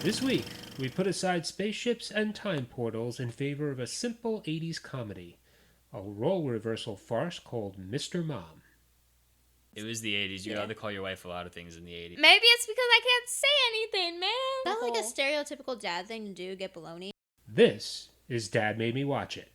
This week, we put aside spaceships and time portals in favor of a simple 80s comedy, a role reversal farce called Mr. Mom. It was the 80s. You're allowed to call your wife a lot of things in the 80s. Maybe it's because I can't say anything, man. Is that like a stereotypical dad thing to do, get baloney? This is Dad Made Me Watch It.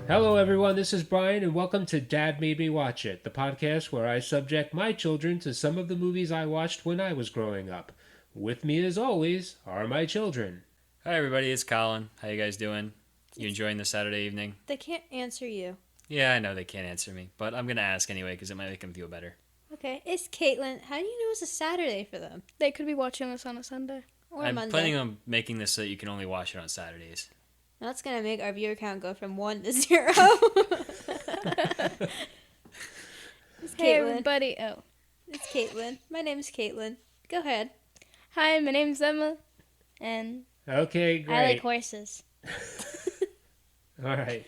Hello everyone, this is Brian and welcome to Dad Made Me Watch It, the podcast where I subject my children to some of the movies I watched when I was growing up. With me as always are my children. Hi everybody, it's Colin. How you guys doing? You enjoying the Saturday evening? They can't answer you. Yeah, I know they can't answer me, but I'm going to ask anyway because it might make them feel better. Okay, it's Caitlin. How do you know it's a Saturday for them? They could be watching this on a Sunday. Or I'm Monday. planning on making this so that you can only watch it on Saturdays. That's going to make our viewer count go from 1 to 0. It's Hey Caitlin. everybody. Oh. It's Caitlin. My name's Caitlin. Go ahead. Hi, my name's Emma. And Okay, great. I like horses. All right.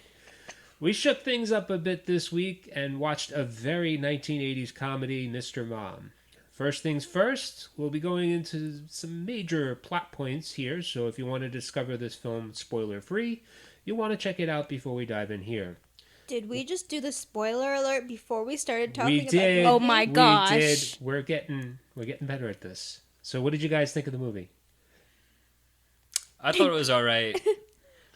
We shook things up a bit this week and watched a very 1980s comedy, Mr. Mom. First things first, we'll be going into some major plot points here, so if you want to discover this film spoiler-free, you'll want to check it out before we dive in here. Did we just do the spoiler alert before we started talking We did. Oh my gosh. We did. We're getting better at this. So what did you guys think of the movie? I thought it was all right.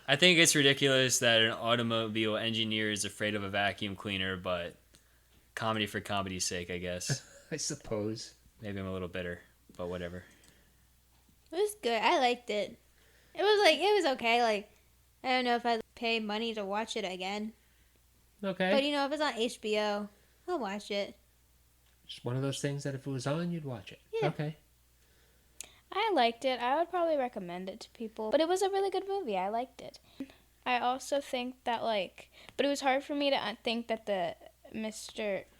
I think it's ridiculous that an automobile engineer is afraid of a vacuum cleaner, but comedy for comedy's sake, I guess. I suppose. Maybe I'm a little bitter, but whatever. It was good. I liked it. It was okay. Like, I don't know if I'd pay money to watch it again. Okay. But, if it's on HBO, I'll watch it. Just one of those things that if it was on, you'd watch it. Yeah. Okay. I liked it. I would probably recommend it to people. But it was a really good movie. I liked it. I also think that, but it was hard for me to think that the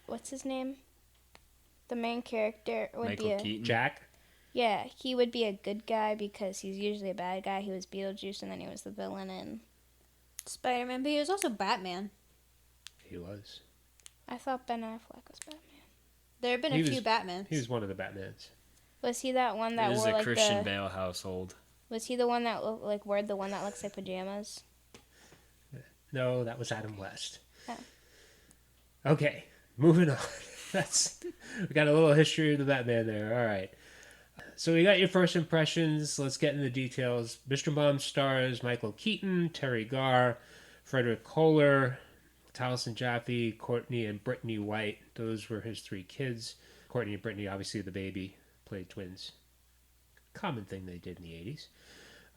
what's his name? The main character would Michael Keaton. Jack? Yeah, he would be a good guy because he's usually a bad guy. He was Beetlejuice and then he was the villain in Spider-Man, but he was also Batman. He was. I thought Ben Affleck was Batman. There have been He a few was- Batmans. He was one of the Batmans. Was he that one that It is wore a like Christian Bale household. Was he the one that wore the one that looks like pajamas? No, that was Adam West. Oh. Okay, moving on. We got a little history of the Batman there. All right. So we got your first impressions. Let's get into the details. Mr. Mom stars Michael Keaton, Terry Garr, Frederick Kohler, Taliesin Jaffe, Courtney and Brittany White. Those were his three kids. Courtney and Brittany, obviously the baby, played twins. Common thing they did in the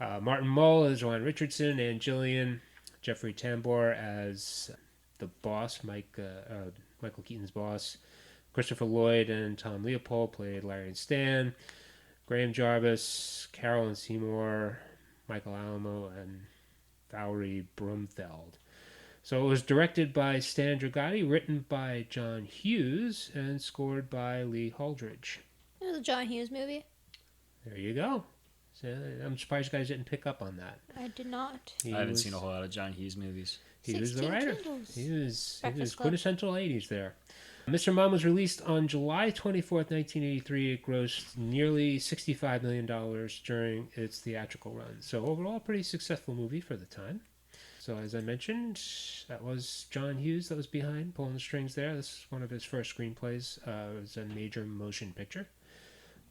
80s. Martin Mull as Ron Richardson, and Jillian, Jeffrey Tambor as the boss, Michael Keaton's boss. Christopher Lloyd and Tom Leopold played Larry and Stan. Graham Jarvis, Carolyn Seymour, Michael Alamo, and Valerie Brumfeld. So it was directed by Stan Dragoti, written by John Hughes, and scored by Lee Holdridge. It was a John Hughes movie. There you go. So I'm surprised you guys didn't pick up on that. I did not. I haven't seen a whole lot of John Hughes movies. He was the 16 writer. Candles. He was Breakfast Club. quintessential 80s there. Mr. Mom was released on July 24th, 1983. It grossed nearly $65 million during its theatrical run. So overall, a pretty successful movie for the time. So as I mentioned, that was John Hughes that was behind, pulling the strings there. This is one of his first screenplays. It was a major motion picture.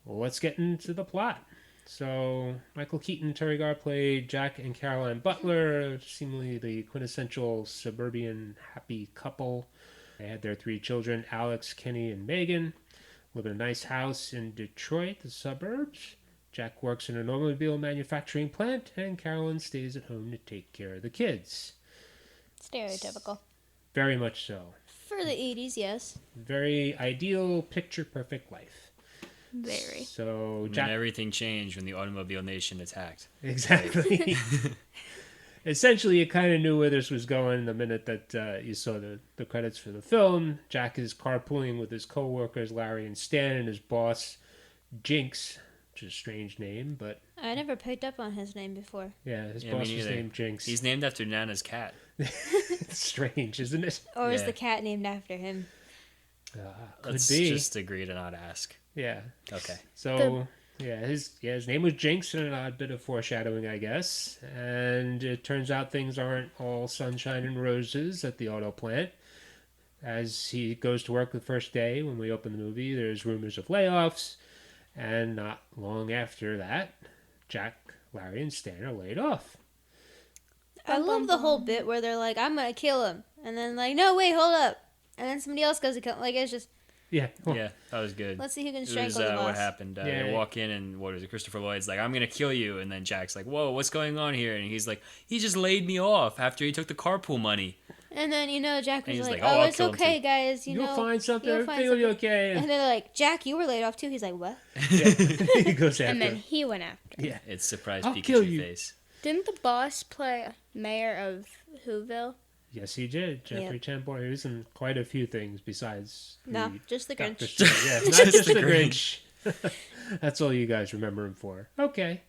Well, let's get into the plot. So Michael Keaton and Terry Garr played Jack and Caroline Butler, seemingly the quintessential suburban happy couple. They had their three children, Alex, Kenny, and Megan, live in a nice house in Detroit, the suburbs. Jack works in an automobile manufacturing plant, and Caroline stays at home to take care of the kids. Stereotypical. Very much so. For the 80s, yes. Very ideal, picture-perfect life. Very. So And Jack... everything changed when the automobile nation attacked. Exactly. essentially, you kind of knew where this was going the minute that you saw the credits for the film. Jack is carpooling with his co-workers, Larry and Stan, and his boss, Jinx, which is a strange name, but I never picked up on his name before. yeah, his Yeah, me boss was neither. named Jinx. He's named after Nana's cat. It's strange, isn't it? Or is Yeah. the cat named after him? Could Let's be. just agree to not ask. Yeah. Okay. So his name was Jinx, and an odd bit of foreshadowing, I guess. And it turns out things aren't all sunshine and roses at the auto plant. As he goes to work the first day when we open the movie, there's rumors of layoffs, and not long after that, Jack, Larry, and Stan are laid off. I love the whole bit where they're like, "I'm gonna kill him," and then like, "No, wait, hold up," and then somebody else goes to kill him. Like it's just, Yeah. Yeah, that was good. let's see who can It was strangle the boss. what happened. Yeah. They walk in and what is it? Christopher Lloyd's like, "I'm gonna kill you," and then Jack's like, "Whoa, what's going on here?" And he's like, "He just laid me off after he took the carpool money." And then Jack And was he's like, like, "Oh, "Oh, I'll it's kill him okay, too." guys. You'll find something. you'll find Everything will be okay. And they're like, "Jack, you were laid off too." He's like, "What?" Yeah. He goes after And then him. he went after. Yeah. It's surprise I'll kill Pikachu you. face. Didn't the boss play mayor of Whoville? Yes, he did. Jeffrey Tambor. He was in quite a few things besides No, the just the Dr. Grinch. Strange. Yeah, not Just just the the Grinch. That's all you guys remember him for. Okay.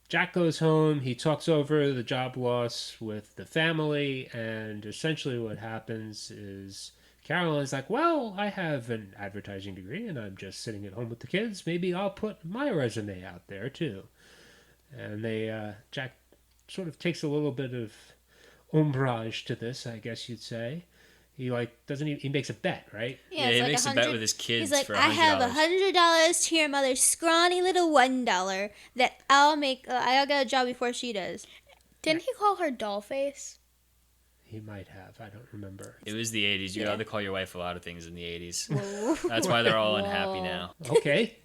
Jack goes home. He talks over the job loss with the family, and essentially what happens is Caroline's like, well, I have an advertising degree, and I'm just sitting at home with the kids. Maybe I'll put my resume out there, too. And Jack sort of takes a little bit of umbrage to this, I guess you'd say. He he makes a bet, right? Yeah, it's he like makes a 100 bet with his kids He's like, for "I have $100. $100 to your mother's scrawny little $1 that I'll make. I'll get a job before she does." Didn't he call her Dollface? He might have. I don't remember. It was the 80s. You Yeah. had to call your wife a lot of things in the 80s. Whoa. That's why they're all Whoa. unhappy now. Okay.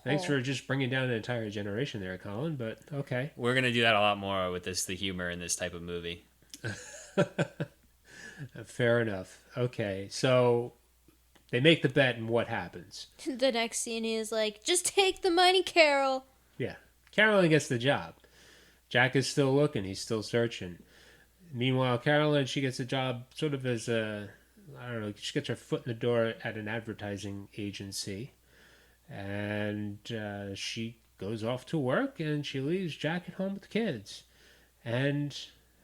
Thanks for just bringing down an entire generation there, Colin, but okay. We're going to do that a lot more with the humor in this type of movie. Fair enough. Okay, so they make the bet, and what happens? The next scene is like, "Just take the money, Carol." Yeah. Caroline gets the job. Jack is still looking. He's still searching. Meanwhile, Caroline, she gets a job sort of as I don't know, she gets her foot in the door at an advertising agency. And she goes off to work, and she leaves Jack at home with the kids. And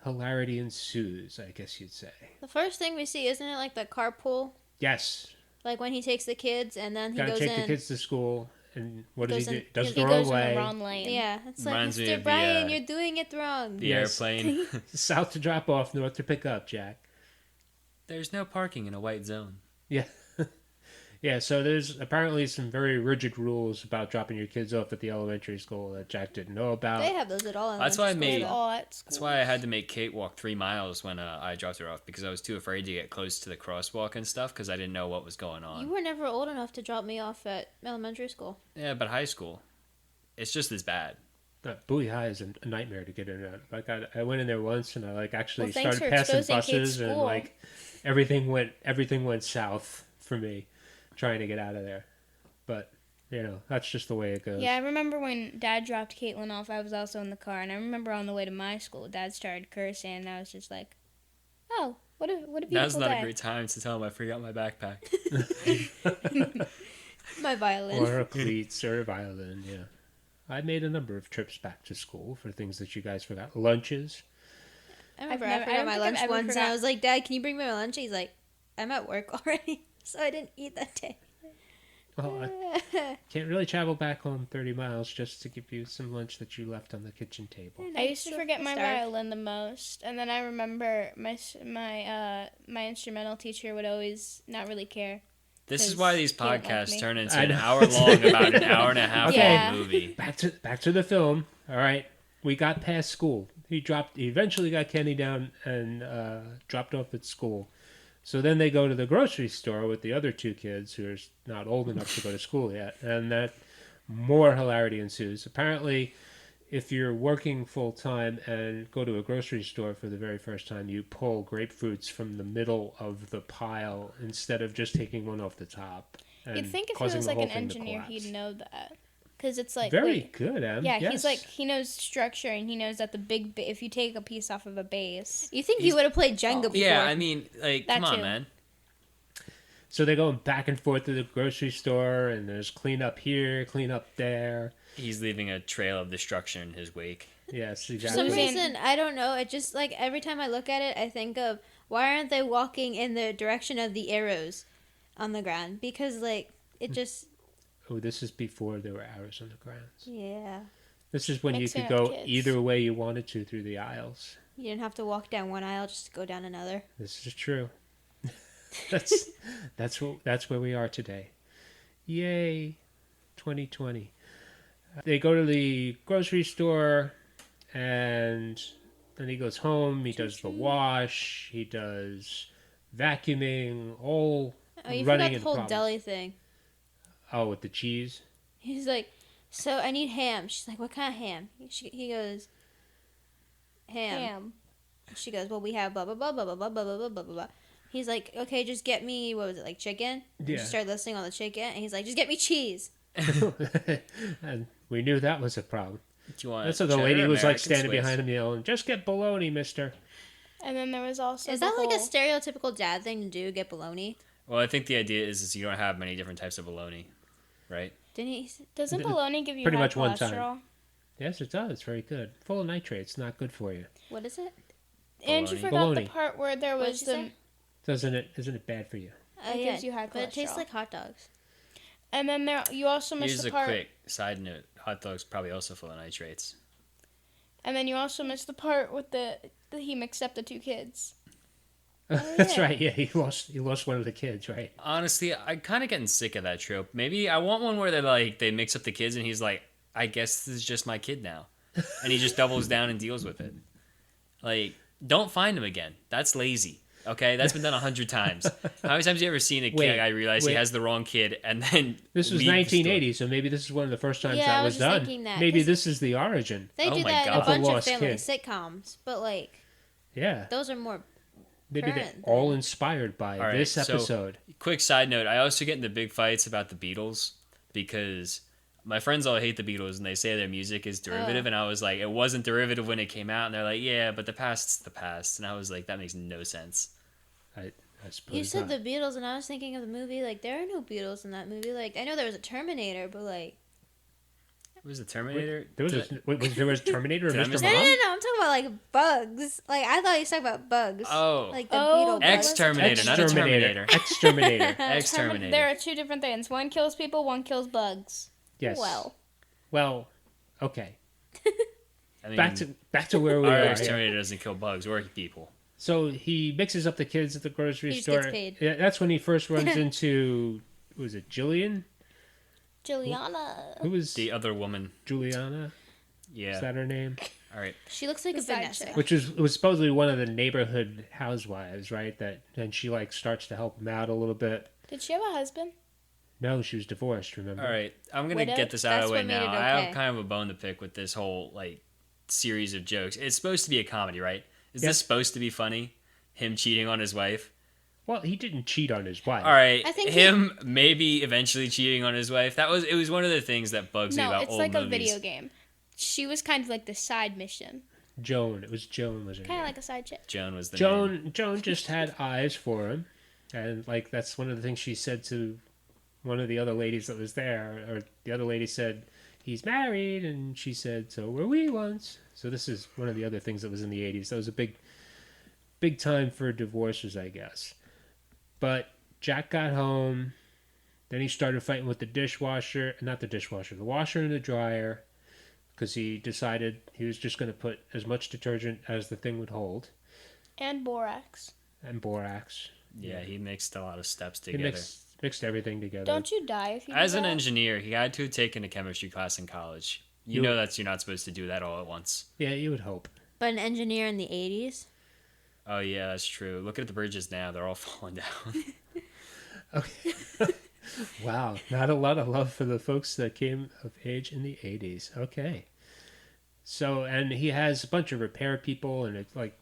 hilarity ensues, I guess you'd say. The first thing we see, isn't it like the carpool? Yes. Like when he takes the kids and then he Gotta goes take in. the kids to school. And what does Goes he do? in- Does it He the goes wrong in the way. wrong lane. Yeah, it's like, Reminds me "Mr. of Brian, you're doing it wrong." The Yes. airplane. South to drop off, north to pick up, Jack. There's no parking in a white zone. Yeah. Yeah, so there's apparently some very rigid rules about dropping your kids off at the elementary school that Jack didn't know about. They have those at all. That's why I elementary made- schools, All at school. That's why I had to make Kate walk 3 miles when I dropped her off, because I was too afraid to get close to the crosswalk and stuff because I didn't know what was going though. on. You were never old enough to drop me off at elementary school. Yeah, but high school, it's just as bad. Bowie High is a nightmare to get in and out. Like I went in there once and I actually Well, thanks started for passing exposing Kate's buses and school. everything went south for me trying to get out of there. But that's just the way it goes. Yeah, I remember when Dad dropped Caitlin off, I was also in the car, and I remember on the way to my school, Dad started cursing, and I was just like, "Oh, what a beautiful Now's not day." a great time to tell him I forgot my backpack. My violin. Or cleats or a violin, yeah. I made a number of trips back to school for things that you guys forgot. Lunches. I remember I've I never- I forgot don't my think I've lunch ever once, and forgot- I was like, "Dad, can you bring me my lunch?" He's like, "I'm at work already, so I didn't eat that day." Well, I can't really travel back home 30 miles just to give you some lunch that you left on the kitchen table. I used to forget my violin the most, and then I remember my instrumental teacher would always not really care. This is 'Cause why these he didn't like podcasts me. turn into I an know. hour long about an hour and a half Okay. long movie. Back to the film. All right, we got past school. He eventually got Kenny down and dropped off at school. So then they go to the grocery store with the other two kids who are not old enough to go to school yet, and that more hilarity ensues. Apparently, if you're working full time and go to a grocery store for the very first time, you pull grapefruits from the middle of the pile instead of just taking one off the top. You'd and think if he causing was the like whole an thing to engineer, collapse. he'd know that. Because it's like Very wait, good, Em. yeah, Yes. he's like he knows structure and he knows that the if you take a piece off of a base, You think you would have played Jenga before? Yeah, I mean, like, That come on, too. man. So they're going back and forth to the grocery store, and there's clean up here, clean up there. He's leaving a trail of destruction in his wake. Yes, For exactly. some Susan- reason, I don't know. It just like every time I look at it, I think of why aren't they walking in the direction of the arrows on the ground? Because like it just Oh, this is before there were arrows on the ground. yeah. This is when Mixing you could up go kids. either way you wanted to through the aisles. You didn't have to walk down one aisle just to go down another. This is true. that's where we are today. Yay, 2020. They go to the grocery store, and then he goes home. He does the wash. He does vacuuming. All Oh, you running forgot the into whole problems. deli thing. Oh, with the cheese. He's like, so I need ham. She's like, what kind of ham? He goes, ham. She goes, well, we have blah, blah, blah, blah, blah, blah, blah, blah, blah, blah, blah. He's like, okay, just get me, what was it, like chicken? Yeah. She started listing all the chicken, and he's like, just get me cheese. And we knew that was a problem. Do you want That's what the cheddar lady or was like American standing Swiss? behind him yelling, "Just get bologna, mister." and then there was also Is the that like a whole- stereotypical dad thing to do, get bologna? Well, I think the idea is you don't have many different types of bologna, right? Didn't he? Doesn't bologna give you Pretty high much one time. cholesterol? Yes, it does. Very good. Full of nitrates. Not good for you. What is it? And you Bologna. forgot Bologna. the part where there What'd was you the say? Isn't it bad for you? Oh, It gives you high but it tastes cholesterol. like hot dogs. and then there you also missed Here's the a part quick side note: hot dogs probably also full of nitrates. and then you also missed the part with the he mixed up the two kids. That's yeah. right. Yeah, he lost one of the kids, right? Honestly, I'm kind of getting sick of that trope. Maybe I want one where they mix up the kids, and he's like, "I guess this is just my kid now," and he just doubles down and deals with it. Like, don't find him again. That's lazy. Okay, that's been done 100 times. How many times have you ever seen a Wait, kid? I realize he wait. has the wrong kid, and then This was leave the 1980, so maybe this is one of the first times Yeah, that I was was just done. thinking that, Maybe 'cause- this is the origin. They Oh do my that in God. a Of the bunch of lost family kid. sitcoms, but like Yeah, those are more. maybe they're current all then. inspired by All right, this so- episode. Quick side note: I also get into big fights about the Beatles because my friends all hate the Beatles and they say their music is derivative, Oh. and I was like, it wasn't derivative when it came out, and they're like, yeah, but the past's the past, and I was like, that makes no sense. I suppose You said not. the Beatles, and I was thinking of the movie. Like there are no Beatles in that movie. Like I know there was a Terminator, but like Was the Terminator? There was Terminator and Did I Mr. miss no, no, Mom. no, no. I'm talking about like bugs. Like I thought you was talking about bugs. Oh, Like the Oh, Beetle bugs. Exterminator, not a Terminator. Exterminator. Exterminator. There are two different things. One kills people, one kills bugs. Yes. Well, okay. I mean, Back to where we our are. here. exterminator doesn't kill bugs or people. So he mixes up the kids at the grocery He just store. gets paid. Yeah, that's when he first runs into was it Jillian? Juliana. Who was The other woman, Juliana? Is yeah. that her name? All right. She looks like The a side Vanessa. chick. Which was supposedly one of the neighborhood housewives, right? That and she like starts to help him out a little bit. Did she have a husband? No, she was divorced. Remember? All right, I'm gonna Widowed? get this out of the way That's what made now. it I okay. have kind of a bone to pick with this whole like series of jokes. It's supposed to be a comedy, right? Is Yep. this supposed to be funny? Him cheating on his wife? Well, he didn't cheat on his wife. All right, I think him maybe eventually cheating on his wife. It was one of the things that bugs me No, about it's old like movies. a video game. She was kind of like the side mission. Joan. It was Joan. Was her Kind of name? like a side chick. Joan was the name. Joan just had eyes for him, and like that's one of the things she said to one of the other ladies that was there. Or the other lady said he's married, and she said so were we once. So this is one of the other things that was in the 80s. That was a big time for divorces, I guess. But Jack got home. Then he started fighting with the the washer and the dryer, because he decided he was just going to put as much detergent as the thing would hold, And borax. and borax. Yeah, he mixed a lot of steps He together. mixed everything together. Don't you die if you As do an that? engineer, he had to have taken a chemistry class in college. You know you're not supposed to do that all at once. Yeah, you would hope. But an engineer in the 80s. Oh yeah, that's true. Look at the bridges now; they're all falling down. Okay. Wow, not a lot of love for the folks that came of age in the 80s. Okay. So, and he has a bunch of repair people, and it's like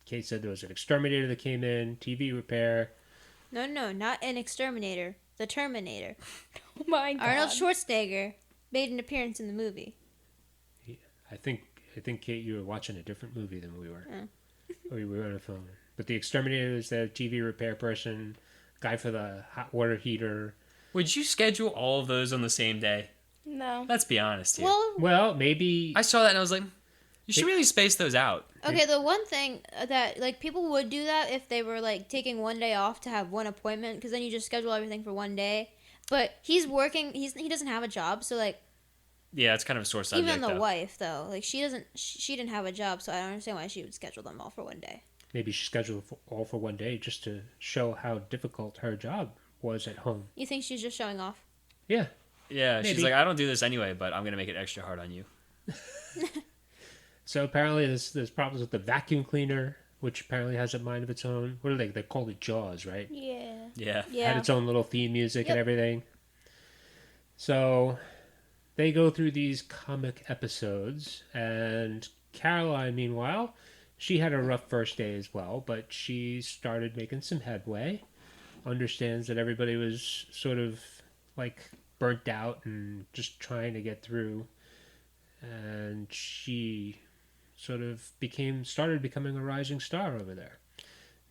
Kate said, there was an exterminator that came in, TV repair. No, not an exterminator. The Terminator. Oh my god. Arnold Schwarzenegger made an appearance in the movie. I think Kate, you were watching a different movie than we were. Oh. Or we were on a phone. But the exterminator is the TV repair person, guy for the hot water heater. Would you schedule all of those on the same day? No. Let's be honest here. Well, Well, maybe I saw that and I was like, you should really space those out. okay, the one thing that, like, people would do that if they were, like, taking one day off to have one appointment, because then you just schedule everything for one day. But he's working, he doesn't have a job, so, like, Yeah, it's kind of a sore subject. even the though. wife, though, like, she didn't have a job, so I don't understand why she would schedule them all for one day. maybe she scheduled all for one day just to show how difficult her job was at home. You think she's just showing off? Yeah. Yeah, she's Maybe. like, I don't do this anyway, but I'm gonna make it extra hard on you. So apparently there's problems with the vacuum cleaner, which apparently has a mind of its own. What are they? They call it Jaws, right? Yeah. Yeah. Had Yeah. its own little theme music and Yep. everything. So they go through these comic episodes, and Caroline, meanwhile, she had a rough first day as well, but she started making some headway. Understands that everybody was sort of like burnt out and just trying to get through, and she sort of started becoming a rising star over there.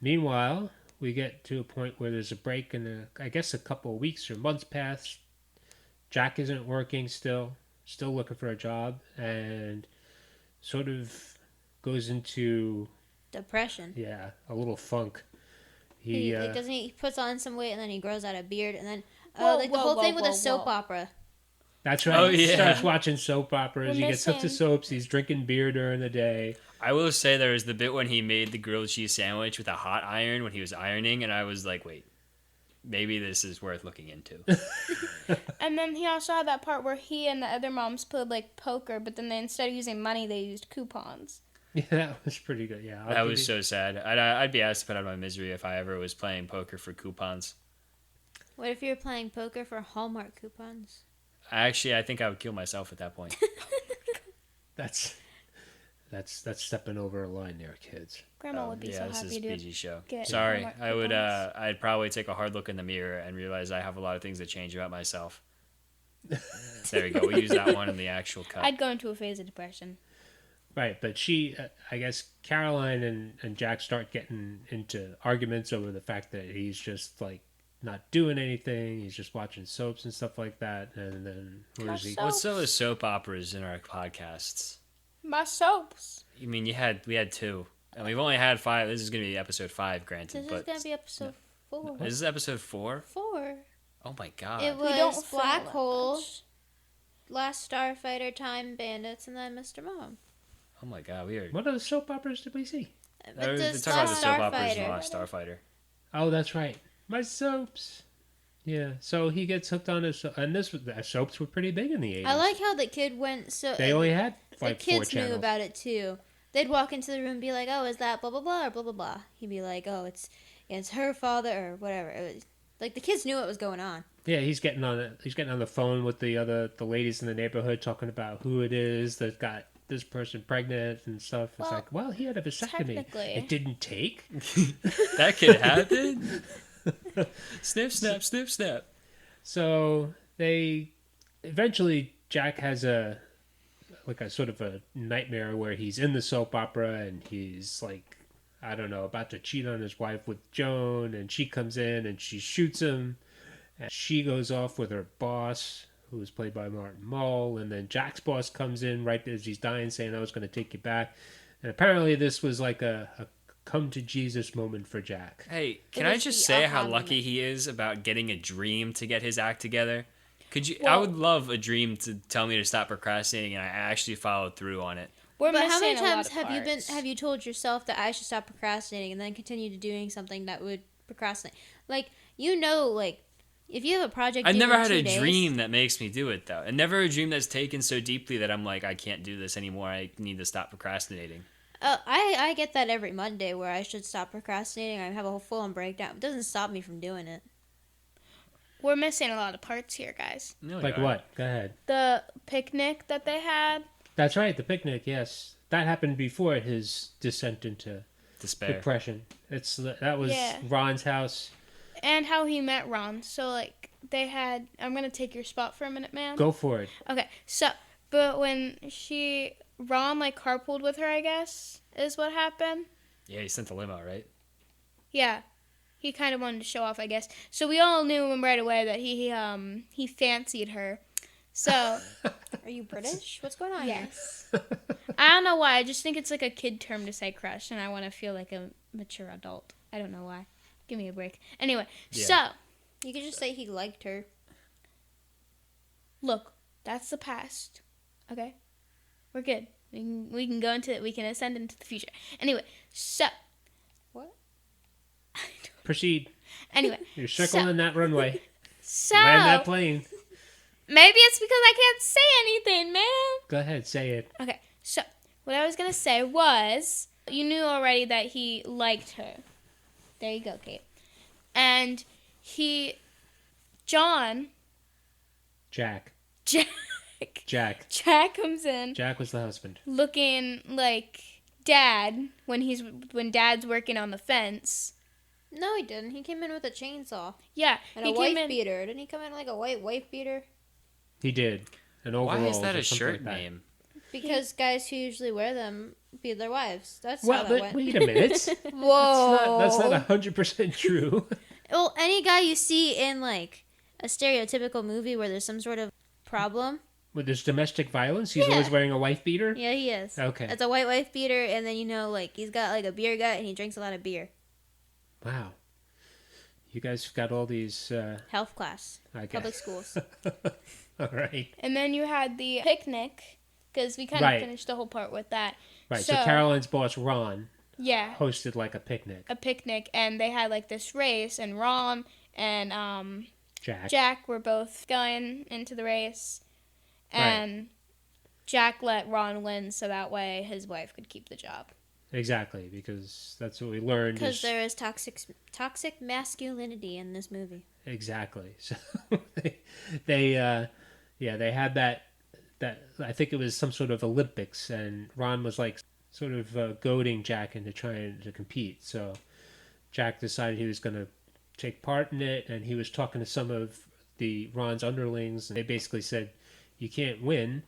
Meanwhile, we get to a point where there's a break, and I guess a couple of weeks or months pass. Jack isn't working still looking for a job, and sort of goes into Depression. a little funk. He puts on some weight and then he grows out a beard and then Whoa, like the whoa, whole whoa, thing with whoa, a soap whoa. opera. That's right. Oh, He yeah. starts watching soap operas. We're He gets hooked to missing- soaps. He's drinking beer during the day. I will say there was the bit when he made the grilled cheese sandwich with a hot iron when he was ironing, and I was like, wait, maybe this is worth looking into. And then he also had that part where he and the other moms played like poker, but then instead of using money, they used coupons. Yeah, that was pretty good. Yeah, That was so sad. I'd be asked to put out of my misery if I ever was playing poker for coupons. What if you're playing poker for Hallmark coupons? I think I would kill myself at that point. That's stepping over a line there, kids. Grandma would be yeah, so this is happy to PG show. get Sorry, Hallmark I would. coupons. I'd probably take a hard look in the mirror and realize I have a lot of things to change about myself. There we go. We use that one in the actual cut. I'd go into a phase of depression. Right, but she, I guess Caroline and Jack start getting into arguments over the fact that he's just like not doing anything. He's just watching soaps and stuff like that. And then where's he? Soap. What's those soap operas in our podcasts? My soaps. I mean, we had 2, and we've only had 5. This is going to be episode 5, granted. This but is gonna be episode 4. is this episode 4? 4. Oh my god! It We don't was film Black that Hole, much. Last Starfighter, Time Bandits, and then Mr. Mom. Oh my god, we are. What other soap operas did we see? They're It's talking about the Last soap operas in the Starfighter. Last Starfighter. Oh, that's right. My soaps. Yeah, so he gets hooked on his, and the soaps were pretty big in the 80s. I like how the kid went so. They only had the like 4 kids channels. knew about it too. They'd walk into the room and be like, "Oh, is that blah blah blah or blah blah blah?" He'd be like, "Oh, it's her father or whatever." It was, like the kids knew what was going on. Yeah, he's getting on the phone with the ladies in the neighborhood talking about who it is that got this person pregnant and stuff. It's Well, like, well, he had a vasectomy. technically- It didn't take. That kid had it. Snip, snap, snip, snap. So they eventually Jack has a sort of a nightmare where he's in the soap opera and he's like, I don't know, about to cheat on his wife with Joan, and she comes in and she shoots him, and she goes off with her boss, who was played by Martin Mull, and then Jack's boss comes in right as he's dying, saying, "I was going to take you back," and apparently this was like a come to Jesus moment for Jack. Hey, can It I was just the say aha how lucky moment. he is about getting a dream to get his act together? Could you? I Well- would love a dream to tell me to stop procrastinating, and I actually followed through on it. We're But how many missing a lot times of parts. have you told yourself that I should stop procrastinating and then continue to doing something that would procrastinate? Like like if you have a project, I've due never in had 2 a days- dream that makes me do it though, and never a dream that's taken so deeply that I'm like, I can't do this anymore. I need to stop procrastinating. I get that every Monday where I should stop procrastinating. I have a whole full-on breakdown. It doesn't stop me from doing it. We're missing a lot of parts here, guys. No, Like you aren't. what? Go ahead. The picnic that they had. That's right, the picnic. Yes, that happened before his descent into Despair. depression. That was Yeah. Ron's house. and how he met Ron. So like they had. I'm gonna take your spot for a minute, man. Go for it. Okay, so but when Ron like carpooled with her, I guess is what happened. Yeah, he sent the limo, right? Yeah, he kind of wanted to show off, I guess. So we all knew him right away that he fancied her. So Are you British? What's going on? yes, I don't know why. I just think it's like a kid term to say crush, and I want to feel like a mature adult. I don't know why. Give me a break. Anyway, Yeah. so You could just say he liked her. look, that's the past. Okay, we're good. We can go into we can ascend into the future. Anyway, so What? Proceed. anyway, You're circling that runway. so Land that plane. maybe it's because I can't say anything, man. Go ahead, say it. Okay, so what I was gonna say was you knew already that he liked her. There you go, Kate. And Jack Jack comes in Jack was the husband. looking like Dad when Dad's working on the fence. No, he didn't. He came in with a chainsaw Yeah, and he a came wife in. beater. Didn't he come in like a white wife beater? He did. And Why is overalls that or a something shirt like that. name? Because guys who usually wear them beat their wives. That's how Well, that but went. wait a minute. Whoa. That's not 100% true. Well, any guy you see in like a stereotypical movie where there's some sort of problem. With his domestic violence, he's Yeah. always wearing a wife beater. Yeah, he is. Okay. It's a white wife beater, and then like he's got like a beer gut, and he drinks a lot of beer. Wow. You guys got all these. Health class, I guess. public schools. All right. And then you had the picnic because we kind Right. of finished the whole part with that. Right. So, So- Caroline's boss Ron Yeah, hosted like a picnic. a picnic, and they had like this race, and Ron and Jack were both going into the race, and Jack let Ron win so that way his wife could keep the job. Exactly, because that's what we learned. Because Is, there is toxic masculinity in this movie. exactly. So they had that I think it was some sort of Olympics, and Ron was like sort of goading Jack into trying to compete. So Jack decided he was going to take part in it, and he was talking to some of Ron's underlings, and they basically said, "You can't win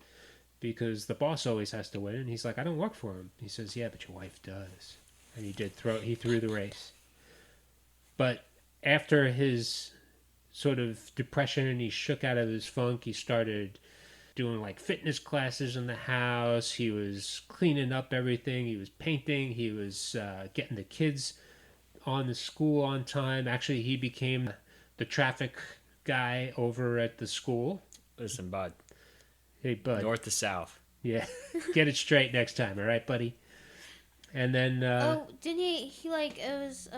because the boss always has to win." And he's like, "I don't work for him." He says, "Yeah, but your wife does." And he threw the race. But after his sort of depression and he shook out of his funk, he started doing like fitness classes in the house. He was cleaning up everything. He was painting. He was getting the kids on the school on time. Actually, he became the traffic guy over at the school. Listen, bud. Hey, bud. North to south. Yeah, get it straight next time, all right, buddy? And then, Oh, didn't he like it was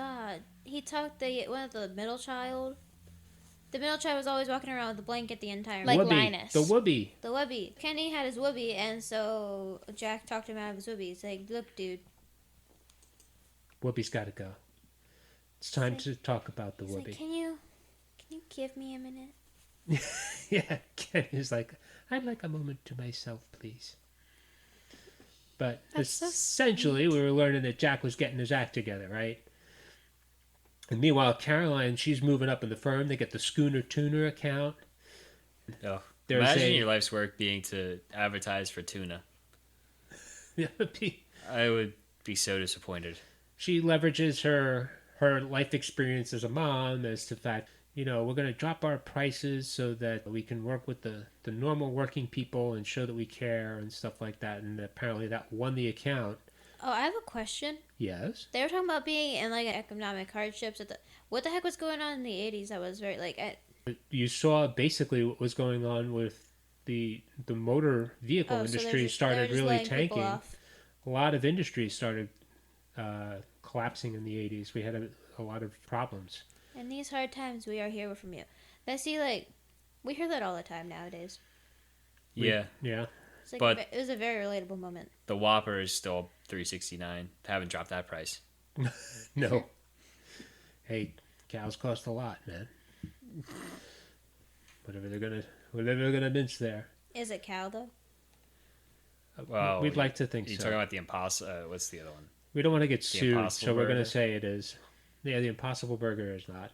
he talked one of the middle child. The middle child was always walking around with a blanket the entire Like Whoopi, Linus. the Whoopi. the Whoopi. Kenny had his Whoopi, and so Jack talked him out of his Whoopi. He's like, "Look, dude." Whoopi's got to go. It's time to talk about the He's Whoopi. like, "Can you give me a minute?" Yeah, Kenny's like, "I'd like a moment to myself, please." But That's so essentially, we were learning that Jack was getting his act together, right? And meanwhile, Caroline, she's moving up in the firm. They get the Schooner Tuner account. Oh, There's imagine a- your life's work being to advertise for tuna. She I would be so disappointed. leverages her life experience as a mom as to the fact, we're going to drop our prices so that we can work with the normal working people and show that we care and stuff like that. And apparently that won the account. Oh, I have a question. Yes. They were talking about being in like economic hardships. What the heck was going on in the 80s? That was very You saw basically what was going on with the motor vehicle industry started really tanking. A lot of industries started collapsing in the 80s. We had a lot of problems. In these hard times, we are here from you. I see, we hear that all the time nowadays. Yeah, Yeah. It's like But- it was a very relatable moment. the Whopper is still $3.69. They haven't dropped that price. No. Hey, cows cost a lot, man. Whatever they're gonna mince there. Is it cow though? Well, We'd like to think You're so. talking about the Impossible. What's the other one? We don't want to get sued, Impossible so we're gonna Burger? say it is. Yeah, the Impossible Burger is not.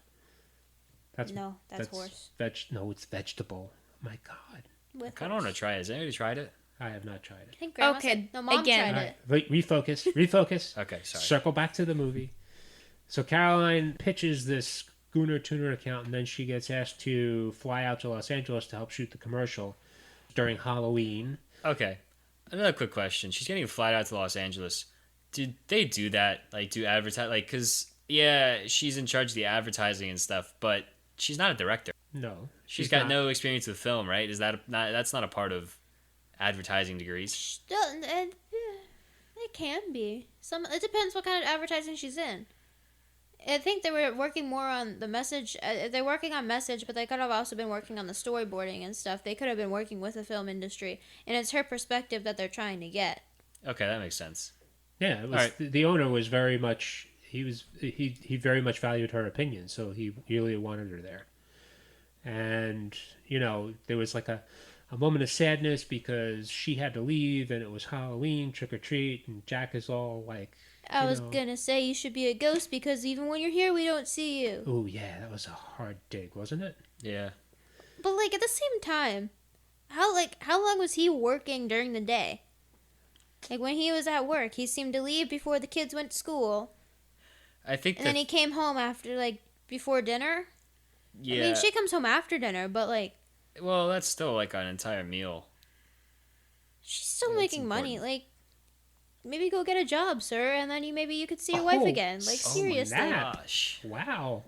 That's No, that's horse. No, it's vegetable. My God, With I kind of want to try it. Has anybody tried it? I have not tried it. I think Grandma Okay, said, no, Mom again. tried All it. right, wait, refocus. Okay, sorry. Circle back to the movie. So Caroline pitches this Schooner Tuner account, and then she gets asked to fly out to Los Angeles to help shoot the commercial during Halloween. Okay. Another quick question. She's getting flight out to Los Angeles. Did they do that? Like, do advertise? Like, because, yeah, she's in charge of the advertising and stuff, but she's not a director. No, She's got no experience with film, right? Is that not? That's not a part of advertising degrees. Still, it can be. It depends what kind of advertising she's in. I think they were working more on the message. They're working on message, but they could have also been working on the storyboarding and stuff. They could have been working with the film industry, and it's her perspective that they're trying to get. Okay, that makes sense. Yeah, it was, All right. the owner was very much. He very much valued her opinion, so he really wanted her there. And there was like a moment of sadness because she had to leave, and it was Halloween, trick or treat, and Jack is all like. I was gonna say you should be a ghost because even when you're here, we don't see you. Oh yeah, that was a hard dig, wasn't it? Yeah. But like at the same time, how long was he working during the day? Like when he was at work, he seemed to leave before the kids went to school, I think and then he came home after before dinner. yeah. I mean, she comes home after dinner, but Well, that's still like an entire meal. she's still Yeah, that's making money. important. Maybe go get a job, sir, and then maybe you could see your wife Oh, again. Seriously. snap. Gosh. Wow.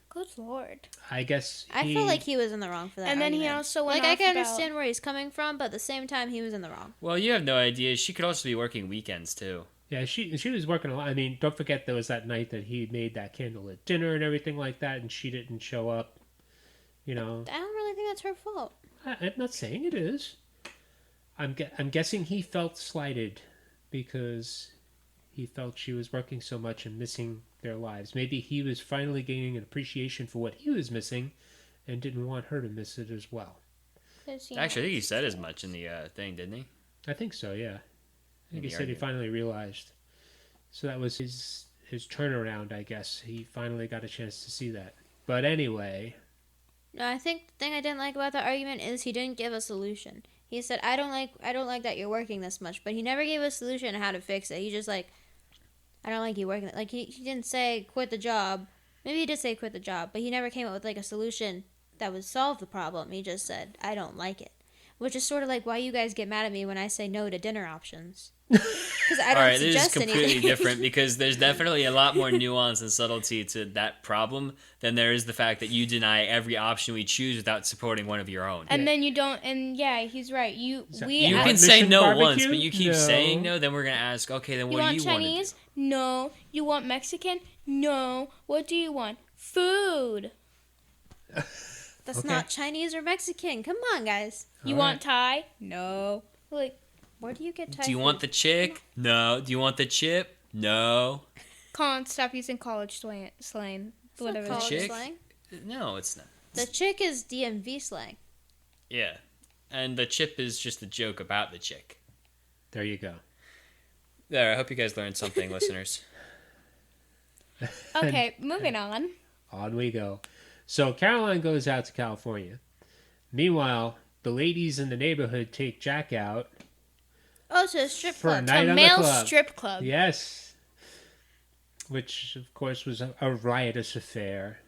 Good lord. I guess I feel like he was in the wrong for that. And then he argument. also went I off can about- understand where he's coming from, but at the same time, he was in the wrong. Well, you have no idea. She could also be working weekends too. Yeah, she was working a lot. I mean, don't forget there was that night that he made that candlelit dinner and everything like that, and she didn't show up. I don't really think that's her fault. I'm not saying it is. I'm guessing he felt slighted because he felt she was working so much and missing their lives. Maybe he was finally gaining an appreciation for what he was missing and didn't want her to miss it as well. Actually, I think he said as much in the thing, didn't he? I think so, yeah. I think In he the said he argument. finally realized. So that was his turnaround, I guess. He finally got a chance to see that. But anyway, No, I think the thing I didn't like about that argument is he didn't give a solution. He said, I don't like that you're working this much, but he never gave a solution on how to fix it. He just I don't like you working. He didn't say quit the job. Maybe he did say quit the job, but he never came up with a solution that would solve the problem. He just said, I don't like it. Which is sort of like why you guys get mad at me when I say no to dinner options. Because I don't All right, this is suggest completely anything. different because there's definitely a lot more nuance and subtlety to that problem than there is the fact that you deny every option we choose without supporting one of your own. And then you don't, and yeah, he's right. You You want can say Mission no barbecue? once, but you keep No. saying no, then we're going to ask, okay, then You what do want you want to do? Chinese? No. You want Mexican? No. What do you want? Food. That's Okay. not Chinese or Mexican. Come on, guys. You All want Thai? No. Where do you get Thai Do you food? want the chick? No. Do you want the chip? No. Colin, stop using college slang. It's not Whatever. The college chick? slang. No, it's not. The chick is DMV slang. Yeah. And the chip is just a joke about the chick. there you go. There, I hope you guys learned something, listeners. Okay, moving on. On we go. So Caroline goes out to California. Meanwhile, the ladies in the neighborhood take Jack out. Oh, to a strip For a club. night A on the male club. strip club. Yes. Which, of course, was a riotous affair.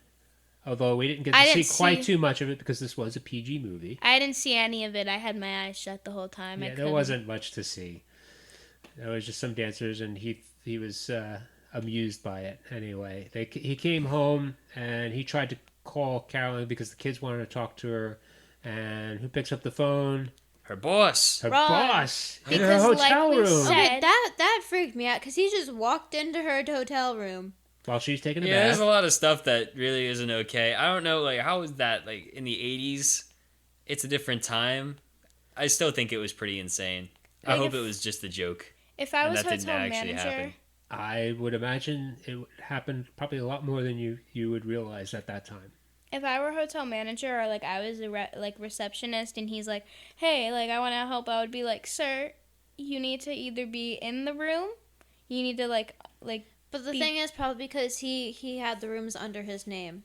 Although we didn't get I to see didn't quite see- too much of it because this was a PG movie. I didn't see any of it. I had my eyes shut the whole time. I Yeah, there couldn't. wasn't much to see. There was just some dancers, and he was amused by it. Anyway, he came home, and he tried to call Caroline because the kids wanted to talk to her. And who picks up the phone? Her boss. Her Ron. boss in her Because, like hotel we room said- Okay, that freaked me out because he just walked into her hotel room. while she's taking a Yeah, there's bath. a lot of stuff that really isn't okay. I don't know, how is that, in the 80s? It's a different time. I still think it was pretty insane. I Like hope if- it was just a joke. If I and was that didn't hotel actually manager, happen. I would imagine it would happen probably a lot more than you would realize at that time. if I were hotel manager or I was a receptionist and he's like, hey, I want to help, I would be like, sir, you need to either be in the room, you need to But the thing is, probably because he had the rooms under his name.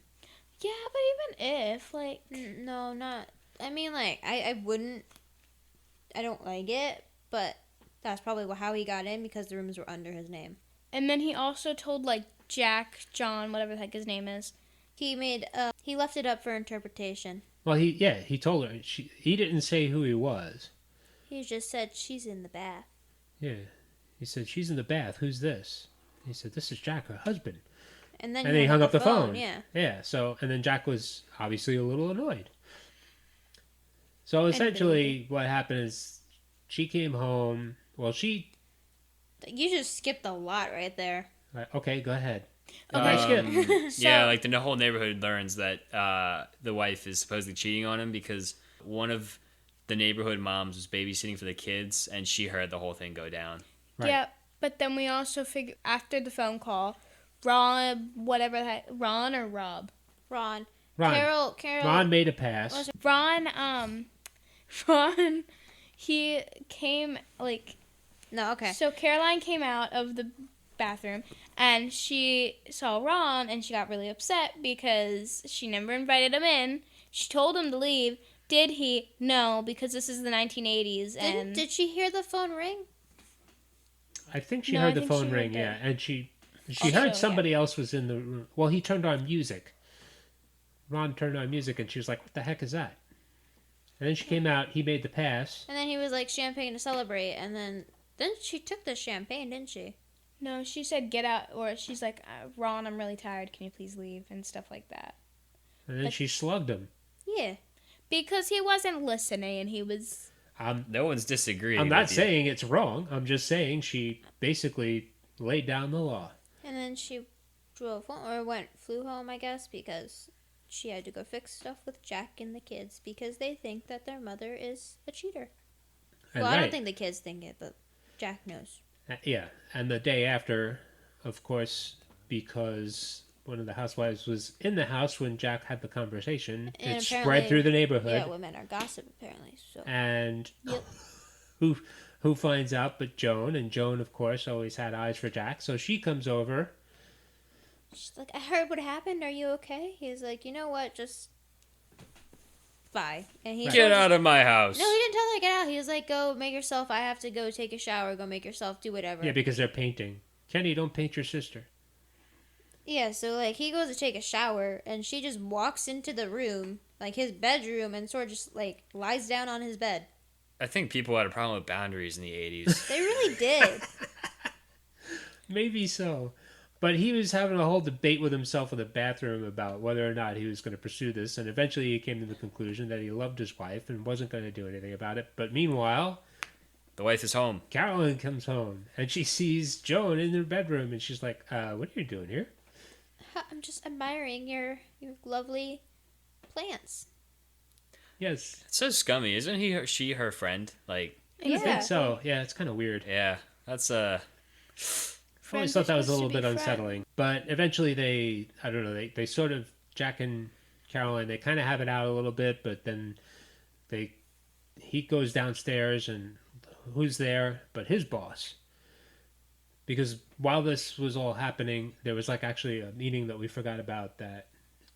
Yeah, but even if, like, No, not. I mean, like, I wouldn't. I don't like it, but that's probably how he got in because the rooms were under his name. and then he also told, like, Jack, John, whatever the heck his name is. He left it up for interpretation. Well, he told her. He didn't say who he was. He just said she's in the bath. Yeah. He said, she's in the bath. Who's this? He said, this is Jack, her husband. And then And then he hung up the phone. Yeah. Yeah, so, and then Jack was obviously a little annoyed. So essentially what happened is she came home. Well, You just skipped a lot right there. okay, go ahead. Okay. I skip. Yeah, like the whole neighborhood learns that the wife is supposedly cheating on him because one of the neighborhood moms was babysitting for the kids, and she heard the whole thing go down. Right. Yeah, but then we also figure after the phone call, Ron, whatever the heck, Ron or Rob? Ron. Ron. Carol. Ron made a pass. Ron, he came, like, No, okay. so Caroline came out of the bathroom and she saw Ron and she got really upset because she never invited him in. She told him to leave. Did he? No, because this is the 1980s and Did she hear the phone ring? I think she No, heard I the think phone she ring, heard yeah. that. And she Also, heard somebody else was in the room. Well, he turned on music. Ron turned on music and she was like, what the heck is that? And then she came out, he made the pass. And then he was like champagne to celebrate, and then she took the champagne, didn't she? no, she said get out, or she's like, Ron, I'm really tired. Can you please leave? And stuff like that. And then she slugged him. Yeah. Because he wasn't listening and he was... No one's disagreeing. I'm not with you. saying it's wrong. I'm just saying she basically laid down the law. And then she flew home, I guess, because she had to go fix stuff with Jack and the kids because they think that their mother is a cheater. And Well, I right. don't think the kids think it, but Jack knows. Yeah, and the day after, of course, because one of the housewives was in the house when Jack had the conversation, And it spread apparently- through the neighborhood. Yeah, women are gossip, apparently. So And Yep. who finds out but Joan? And Joan, of course, always had eyes for Jack. So she comes over. she's like, I heard what happened. Are you okay? He's like, you know what? Just bye. And he Get out of my house. No, he didn't tell her to get out. He was like, go make yourself. I have to go take a shower. Go make yourself. Do whatever. Yeah, because they're painting. Kenny, don't paint your sister. Yeah, so like he goes to take a shower and she just walks into the room, like his bedroom, and sort of just like lies down on his bed. I think people had a problem with boundaries in the 80s. They really did. Maybe so. But he was having a whole debate with himself in the bathroom about whether or not he was going to pursue this. And eventually he came to the conclusion that he loved his wife and wasn't going to do anything about it. But meanwhile, The wife is home. Carolyn comes home and she sees Joan in her bedroom. And she's like, what are you doing here? I'm just admiring your lovely plants. Yes. It's so scummy, isn't she her friend? Like, I Yeah. think so. Yeah, it's kind of weird. yeah, that's I always thought that was a little bit unsettling. But eventually they sort of, Jack and Caroline, they kind of have it out a little bit, but then he goes downstairs and who's there but his boss. Because while this was all happening, there was like actually a meeting that we forgot about that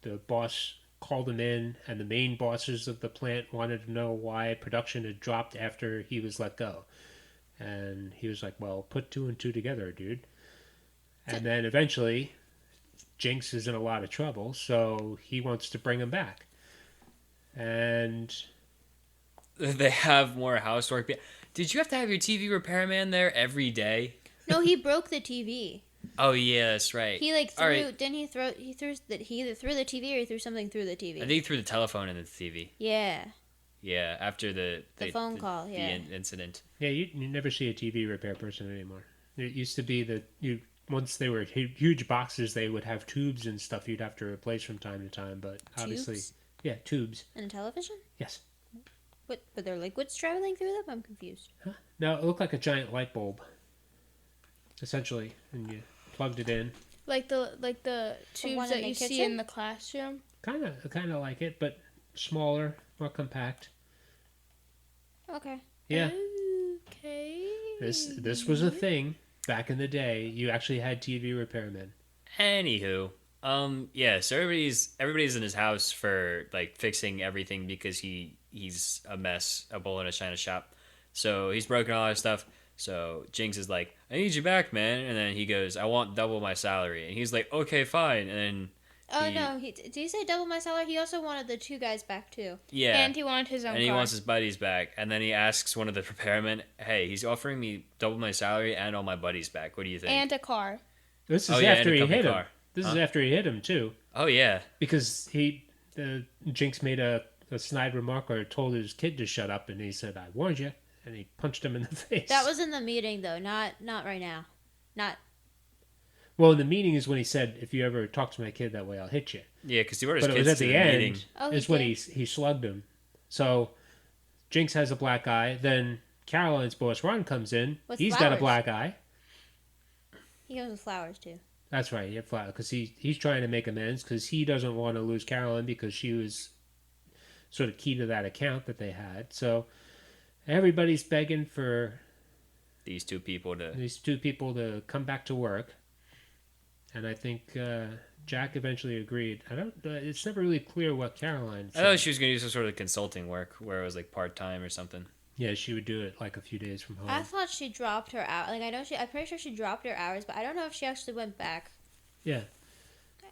the boss called him in and the main bosses of the plant wanted to know why production had dropped after he was let go. And he was like, well, put two and two together, dude. And then eventually, Jinx is in a lot of trouble, so he wants to bring him back. And they have more housework. Did you have to have your TV repairman there every day? No, he broke the TV. Oh yeah, that's right. He like All threw. right. Didn't he throw? He either threw the TV or he threw something through the TV. I think he threw the telephone in the TV. Yeah. Yeah, after the phone call, yeah. the incident. yeah, you never see a TV repair person anymore. It used to be that once they were huge boxes, they would have tubes and stuff you'd have to replace from time to time. But obviously, Tubes? yeah, tubes. And a television? Yes. What? But there are liquids traveling through them? I'm confused. No, it looked like a giant light bulb, essentially, and you plugged it in. Like the tubes one that in the you see kitchen? in the classroom. Kind of like it, but smaller, more compact. Okay. Yeah. Okay. This was a thing back in the day. You actually had TV repairmen. Anywho, Yeah, so everybody's in his house for like fixing everything because he's a mess, a bull in a china shop. So he's broken all that stuff. So Jinx is like, I need you back, man. And then he goes, I want double my salary. And he's like, okay, fine. And then Oh no, did he say double my salary? He also wanted the two guys back too. yeah, And he wanted his own and he car. wants his buddies back. And then he asks one of the repairmen, hey, he's offering me double my salary and all my buddies back. What do you think? And a car. This is Oh, yeah, after and a he company hit him. car. This is Huh? after he hit him too, Oh yeah, because Jinx made a snide remark or told his kid to shut up, and he said, "I warned you," and he punched him in the face. That was in the meeting though, not right now. Not well, in the meeting is when he said, "If you ever talk to my kid that way, I'll hit you." yeah, because he brought his But it was kids at to the the end. meeting. Oh, he is when did? he slugged him. So Jinx has a black eye. Then Caroline's boss Ron comes in. With He's got a flowers. black eye. he goes with flowers too. That's right. He had flower because he's trying to make amends because he doesn't want to lose Caroline because she was sort of key to that account that they had. So everybody's begging for These two people to. these two people to come back to work, and I think Jack eventually agreed. I don't. It's never really clear what Caroline I said. thought she was gonna do some sort of consulting work where it was like part time or something. Yeah, she would do it like a few days from home. I thought she dropped her out. Like I'm pretty sure she dropped her hours, but I don't know if she actually went back. Yeah.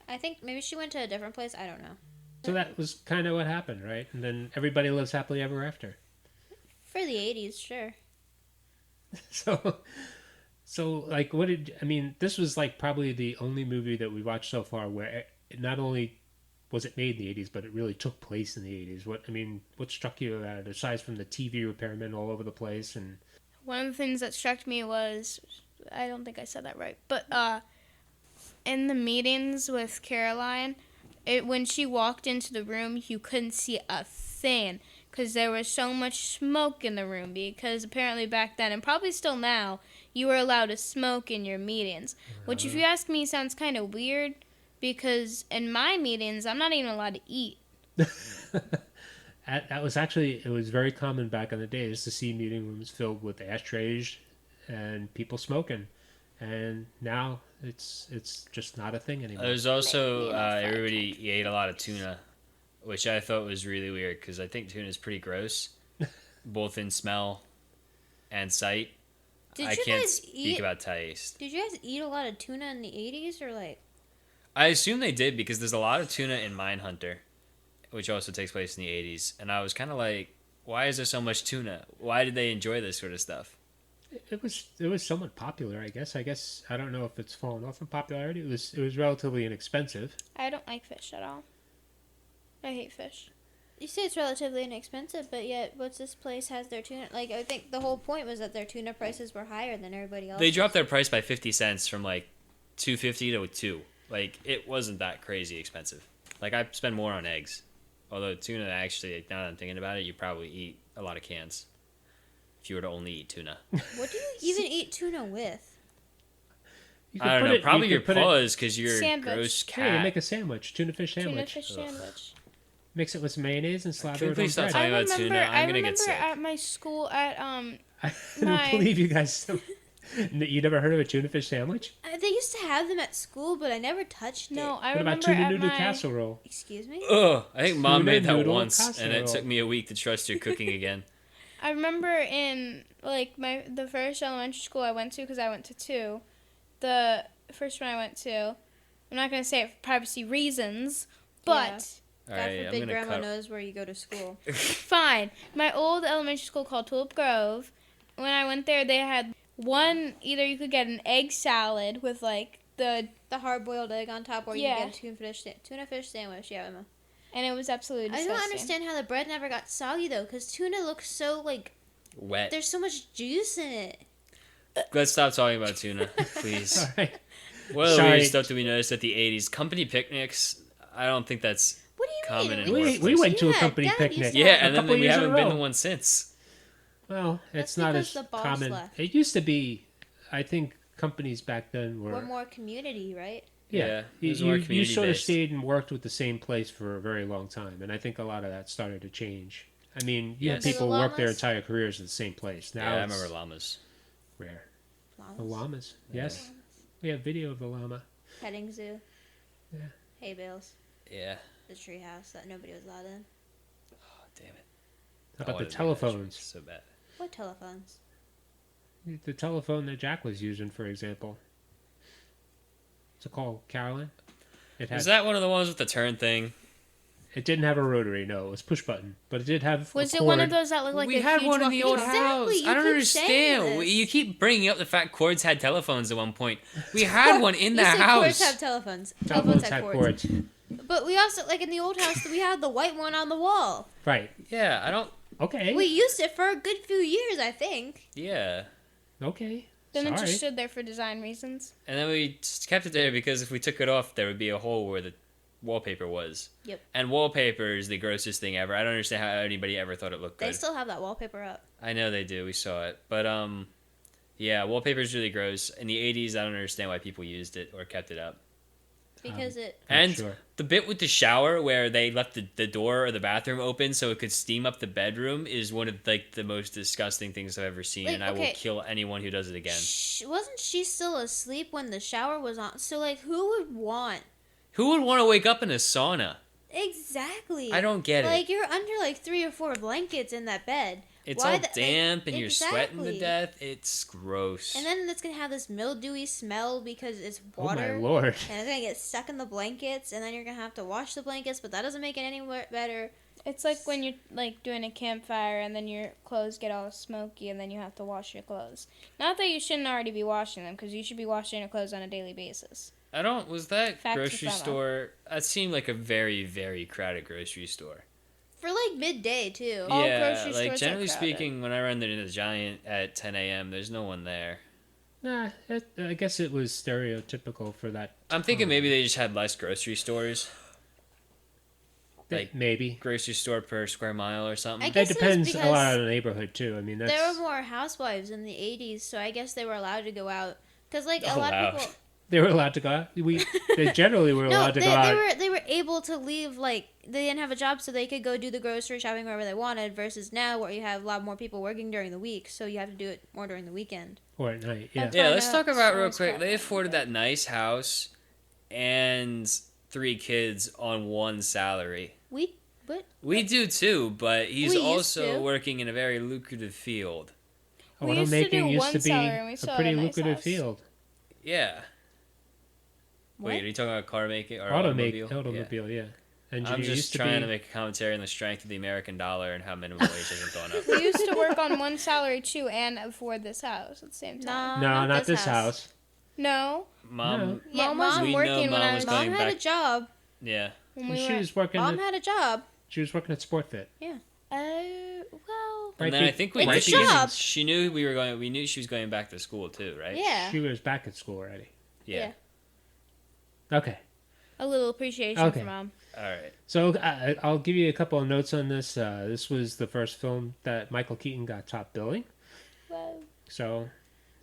I think maybe she went to a different place. I don't know. So that was kind of what happened, right? And then everybody lives happily ever after. For the 80s, sure. So like, what did I mean? This was like probably the only movie that we watched so far where it not only was it made in the 80s, but it really took place in the 80s. What struck you about it, aside from the TV repairmen all over the place? And One of the things that struck me was, I don't think I said that right, but in the meetings with Caroline, when she walked into the room, you couldn't see a thing because there was so much smoke in the room. Because apparently back then, and probably still now, you were allowed to smoke in your meetings, which, if you ask me, sounds kind of weird. Because in my meetings, I'm not even allowed to eat. that was actually, it was very common back in the days to see meeting rooms filled with ashtrays and people smoking. And now it's just not a thing anymore. There's also Maybe not everybody ate a lot of tuna, which I thought was really weird because I think tuna is pretty gross, both in smell and sight. Did I you can't guys speak eat? about taste. Did you guys eat a lot of tuna in the 80s or like? I assume they did because there's a lot of tuna in Mindhunter, which also takes place in the 80s. And I was kind of like, why is there so much tuna? Why did they enjoy this sort of stuff? It was somewhat popular, I guess. I don't know if it's fallen off in popularity. It was relatively inexpensive. I don't like fish at all. I hate fish. You say it's relatively inexpensive, but yet what's this place has their tuna? Like I think the whole point was that their tuna prices were higher than everybody else. They dropped their price by 50 cents from like $2.50 to $2. Like, it wasn't that crazy expensive. Like, I spend more on eggs. Although tuna, actually, now that I'm thinking about it, you probably eat a lot of cans. If you were to only eat tuna. What do you even eat tuna with? You could I don't put know. it- Probably you your could put it- paws because you're a Sandwich. gross Yeah, cat. you make a sandwich, tuna fish Tuna sandwich. fish Ugh. sandwich. Mix it with some mayonnaise and slather Can we it on please stop bread. talking about tuna? I'm gonna get sick. at my school at I My- don't believe you guys. You never heard of a tuna fish sandwich? They used to have them at school, but I never touched no, it. I What about remember tuna at noodle my casserole? Excuse me? Ugh, I think Mom Tuna made that noodle once, and it casserole. took me a week to trust your cooking again. I remember in like the first elementary school I went to, because I went to two. The first one I went to, I'm not gonna say it for privacy reasons, but All God right, I'm forbid gonna grandma cut. knows where you go to school. fine. My old elementary school called Tulip Grove. When I went there, they had either you could get an egg salad with like the, The hard-boiled egg on top, or you Yeah. can get a tuna fish sandwich. Yeah, Emma. and it was absolutely I disgusting. don't understand how the bread never got soggy though, because tuna looks so like Wet. there's so much juice in it. Let's stop talking about tuna, please. All right. What other Sorry. weird stuff did we notice at the 80s? Company picnics. I don't think that's. What do you Common mean? in We went to a Yeah, company Dad picnic. used to Yeah, have and then couple we years in a haven't been to row. one since. Well, That's it's not because as the boss common. left. It used to be. I think companies back then We're were. more community, right? Yeah, it you, was more you sort of community-based. stayed and worked with the same place for a very long time, and I think a lot of that started to change. I mean, you Yes. had people The work their llamas? entire careers at the same place. Now Yeah, I it's remember llamas. rare. Llamas. The llamas, yes. We have video of the llama. Petting zoo. Hay bales. Yeah. The treehouse that nobody was allowed in. Oh, damn it. How I about the wanted to be in that tree telephones? so bad. What telephones? The telephone that Jack was using, for example. To call Caroline. It had. Was that one of the ones with the turn thing? It didn't have a rotary. No, it was push button, but it did have. Was a it one of cord. those that looked like We a had huge one in the old walkie-talkie? house. Exactly, you I don't keep saying understand. this. You keep bringing up the fact cords had telephones at one point. We had one in the You said cords house. have telephones. Telephones Telephones had have cords. cords. But we also, like in the old house, we had the white one on the wall. Right. Yeah, I don't. Okay. We used it for a good few years, I think. Yeah. Okay. Then it Sorry. just stood there for design reasons. And then we just kept it there because if we took it off, there would be a hole where the wallpaper was. Yep. And wallpaper is the grossest thing ever. I don't understand how anybody ever thought it looked They good. still have that wallpaper up. I know they do. We saw it. But, yeah, wallpaper is really gross. In the 80s, I don't understand why people used it or kept it up. Because it. Not And sure. the bit with the shower where they left the door or the bathroom open so it could steam up the bedroom is one of like the most disgusting things I've ever seen, Like, and I will okay. kill anyone who does it again. Wasn't she still asleep when the shower was on? So, like, who would want. Who would want to wake up in a sauna? Exactly. I don't get it. Like, you're under like 3 or 4 blankets in that bed. It's why all the- like, damp and you're sweating to exactly. death. It's gross. And then it's gonna have this mildewy smell because it's Oh water. my lord. And it's gonna get stuck in the blankets, and then you're gonna have to wash the blankets, but that doesn't make it any better. It's like when you're like doing a campfire and then your clothes get all smoky and then you have to wash your clothes. Not that you shouldn't already be washing them, because you should be washing your clothes on a daily basis. I don't. Was that Fact or grocery FOMO? store? That seemed like a very, very crowded grocery store. For like midday too. All yeah, grocery like stores are generally crowded. speaking, when I run into the Giant at 10 a.m., there's no one there. Nah, I guess it was stereotypical for that. I'm thinking maybe they just had less grocery stores. Like Maybe. grocery store per square mile or something. I That guess it was depends a because lot on the neighborhood too. I mean, that's there were more housewives in the 80s, so I guess they were allowed to go out. Because like a lot Allowed. of people. they were allowed to go out. They generally were No, allowed to they, go they out. were able to leave, like, they didn't have a job, so they could go do the grocery shopping wherever they wanted, versus now where you have a lot more people working during the week, so you have to do it more during the weekend. Or at night. Yeah. That's Yeah, why let's now talk about real stores quick. crowded They like afforded that nice house and 3 kids on one salary. We do too, but he's We used also to. working in a very lucrative field. We used to do used one to be cellar and we a still pretty had a nice lucrative house. field. Yeah. What? Wait, are you talking about car making or Automobile, automobile? yeah. I'm Engineer just used to trying be, to make a commentary on the strength of the American dollar and how minimum wage hasn't gone up. We used to work on one salary too and afford this house at the same time. No, not this house. No. Mom, Yeah, Mom Mom was we working know when Mom I was was going Mom had back. a job. Yeah. when we she were. was working. Mom had a job. She was working at Sportfit. Well. Right And then I be- think we It's a knew shop. she knew we were going. We knew she was going back to school too, right? Yeah. She was back at school already. Yeah. Okay. A little appreciation Okay. for Mom. All right. So I'll give you a couple of notes on this. This was the first film that Michael Keaton got top billing. Well, So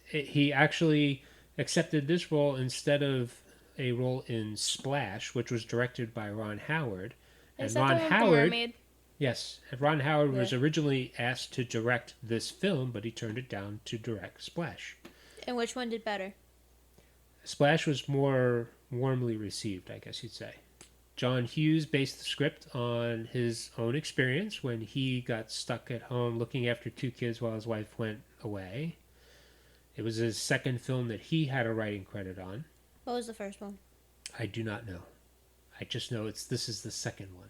he actually accepted this role instead of a role in Splash, which was directed by Ron Howard. And is that Ron the one with the Howard, mermaid? yes, and Ron Howard was Yeah. originally asked to direct this film, but he turned it down to direct Splash. And which one did better? Splash was more warmly received, I guess you'd say. John Hughes based the script on his own experience when he got stuck at home looking after 2 kids while his wife went away. It was his second film that he had a writing credit on. What was the first one? I do not know. I just know this is the second one.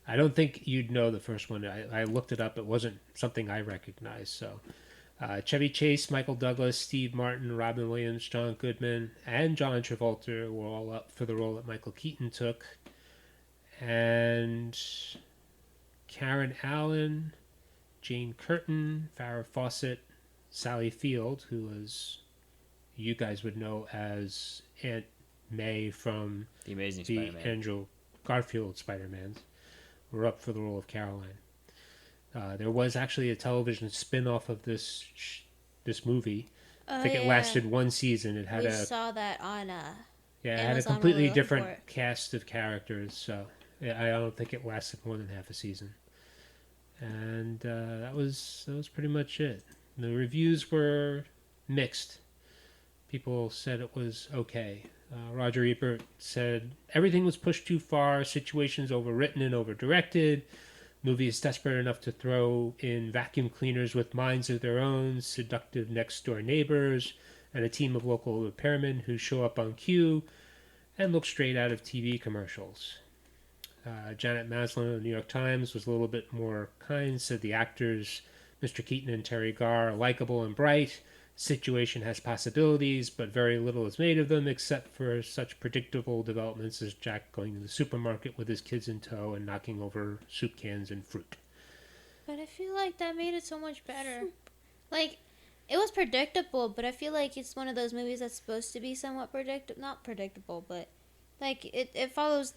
I don't think you'd know the first one. I looked it up. It wasn't something I recognized. So, Chevy Chase, Michael Douglas, Steve Martin, Robin Williams, John Goodman, and John Travolta were all up for the role that Michael Keaton took. And Karen Allen, Jane Curtin, Farrah Fawcett, Sally Field, who was, you guys would know as Aunt May from The Amazing the Spider-Man. Andrew Garfield Spider-Mans, were up for the role of Caroline. There was actually a television spin-off of this movie. I think it lasted 1 season. It had We saw that on it had a Amazon when we completely were looking for different it. cast of characters. So yeah, I don't think it lasted more than half a season. And that was pretty much it. The reviews were mixed. People said it was okay. Roger Ebert said, everything was pushed too far, situations overwritten and overdirected. Movie is desperate enough to throw in vacuum cleaners with minds of their own, seductive next door neighbors, and a team of local repairmen who show up on cue and look straight out of TV commercials. Janet Maslin of the New York Times was a little bit more kind, said the actors, Mr. Keaton and Terry Garr, are likable and bright. Situation has possibilities, but very little is made of them except for such predictable developments as Jack going to the supermarket with his kids in tow and knocking over soup cans and fruit. But I feel like that made it so much better. Like, it was predictable, but I feel like it's one of those movies that's supposed to be somewhat not predictable, but like it follows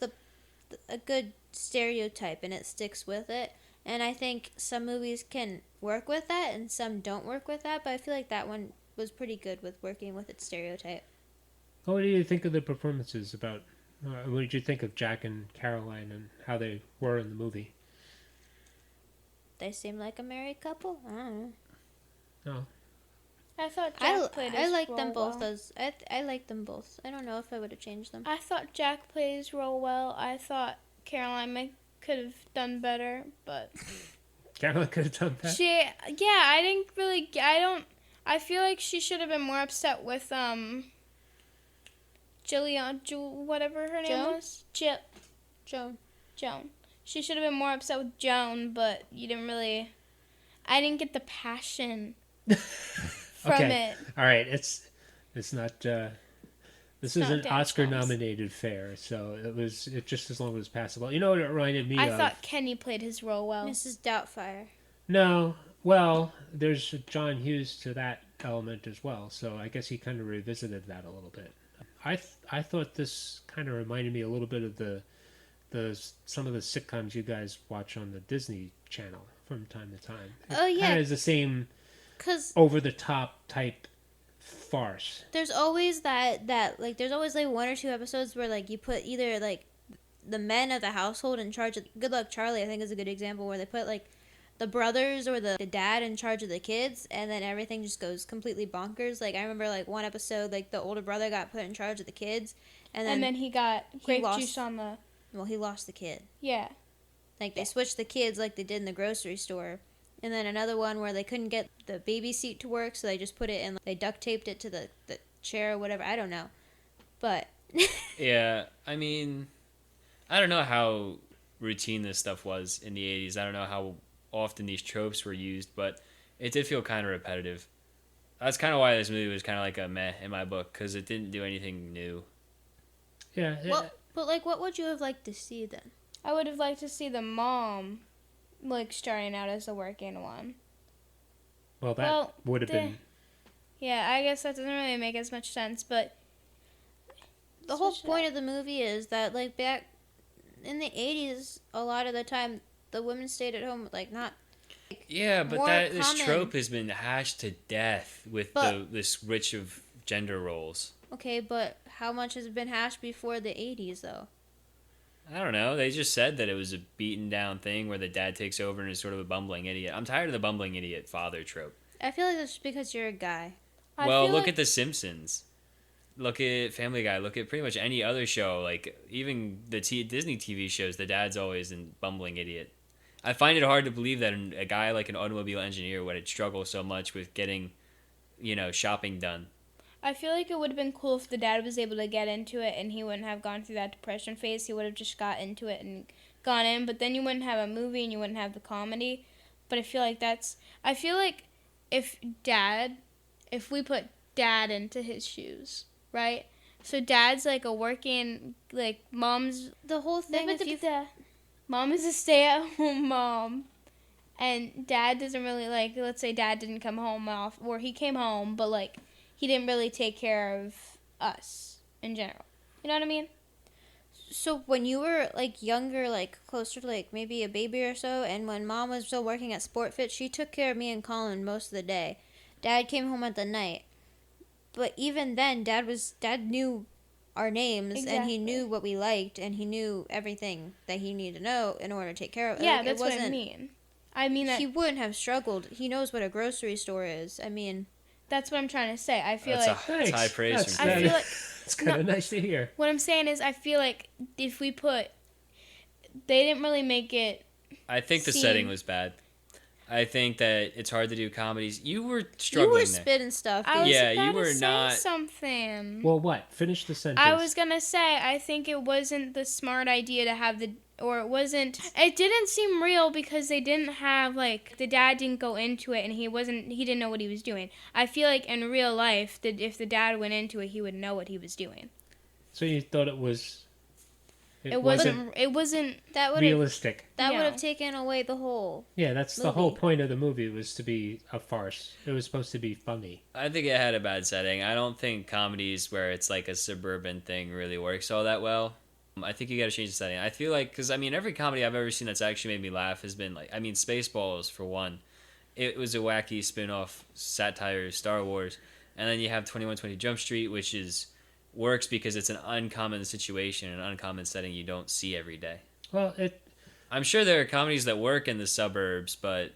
a good stereotype and it sticks with it. And I think some movies can work with that and some don't work with that, but I feel like that one was pretty good with working with its stereotype. What do you think of the performances about, what did you think of Jack and Caroline and how they were in the movie? They seem like a married couple. I don't know. Oh, I thought Jack played his I like role them both well. as I like them both. I don't know if I would have changed them. I thought Jack played his role well. I thought Caroline could have done better, but Caroline could have done that. I feel like she should have been more upset with whatever her name Joan? was. Joan. She should have been more upset with Joan, but I didn't get the passion from Okay. it. All right, it's not. This is not an dance Oscar-nominated fare, so it just as long as it was passable. You know what it reminded me I of? thought Kenny played his role well. Mrs. Doubtfire. No, well, there's John Hughes to that element as well, so I guess he kind of revisited that a little bit. I thought this kind of reminded me a little bit of the some of the sitcoms you guys watch on the Disney Channel from time to time. Oh, yeah. Kind of the same 'Cause over-the-top type farce. there's always that like there's always like one or two episodes where like you put either like the men of the household in charge of Good Luck Charlie, I think, is a good example where they put like the brothers or the dad in charge of the kids, and then everything just goes completely bonkers. Like I remember like one episode, like the older brother got put in charge of the kids, and then he got grape lost- juice on the he lost the kid. yeah. Like they switched the kids like they did in the grocery store. And then another one where they couldn't get the baby seat to work, so they just put it in, they duct taped it to the chair or whatever. I don't know. But Yeah, I mean, I don't know how routine this stuff was in the 80s. I don't know how often these tropes were used, but it did feel kind of repetitive. That's kind of why this movie was kind of like a meh in my book, because it didn't do anything new. Yeah. but like, what would you have liked to see then? I would have liked to see the mom, like, starting out as the working one. Well, that would have been. Yeah, I guess that doesn't really make as much sense, but The whole point of the movie is that like back in the 80s, a lot of the time the women stayed at home, like not. Yeah, but more this common. trope has been hashed to death with But- this switch of gender roles. Okay, but how much has been hashed before the 80s though? I don't know. They just said that it was a beaten down thing where the dad takes over and is sort of a bumbling idiot. I'm tired of the bumbling idiot father trope. I feel like that's just because you're a guy. Well, look at The Simpsons. Look at Family Guy. Look at pretty much any other show. Like, even the Disney TV shows, the dad's always a bumbling idiot. I find it hard to believe that a guy like an automobile engineer would struggle so much with getting, shopping done. I feel like it would have been cool if the dad was able to get into it and he wouldn't have gone through that depression phase. He would have just got into it and gone in, but then you wouldn't have a movie and you wouldn't have the comedy. But I feel like if we put dad into his shoes, right? So dad's like a working, like mom's, The whole thing, if you mom is a stay-at-home mom. And dad doesn't really, like, let's say dad didn't come home or he came home, but like, he didn't really take care of us in general. You know what I mean? So when you were like younger, like closer to like maybe a baby or so, and when mom was still working at SportFit, she took care of me and Colin most of the day. Dad came home at the night. But even then, dad knew our names, and he Exactly. knew what we liked, and he knew everything that he needed to know in order to take care of it. Yeah, Like, that's what I mean. I mean that He wouldn't have struggled. He knows what a grocery store is. I mean, that's what I'm trying to say. I feel That's like high praise That's- from I Craig. feel like That's kind of nice to hear. What I'm saying is, I feel like if we put, they didn't really make it. I think the Scene. setting was bad. I think that it's hard to do comedies. You were You struggling were there. spitting stuff. I was Yeah, about you to were say not- something. Well, what? Finish the sentence. I was gonna say, I think it wasn't the smart idea to have the, or it wasn't. It didn't seem real because they didn't have like the dad didn't go into it and he didn't know what he was doing. I feel like in real life that if the dad went into it, he would know what he was doing. So you thought it was? It wasn't. It wasn't. That would have realistic. that would Yeah. have taken away the whole. Yeah, that's the whole movie. point of the movie, was to be a farce. It was supposed to be funny. I think it had a bad setting. I don't think comedies where it's like a suburban thing really works all that well. I think you got to change the setting. I feel like, because I mean, every comedy I've ever seen that's actually made me laugh has been like, I mean, Spaceballs for one. It was a wacky spin-off satire of Star Wars, and then you have 2120 Jump Street, which works because it's an uncommon situation, an uncommon setting you don't see every day. Well, I'm sure there are comedies that work in the suburbs, but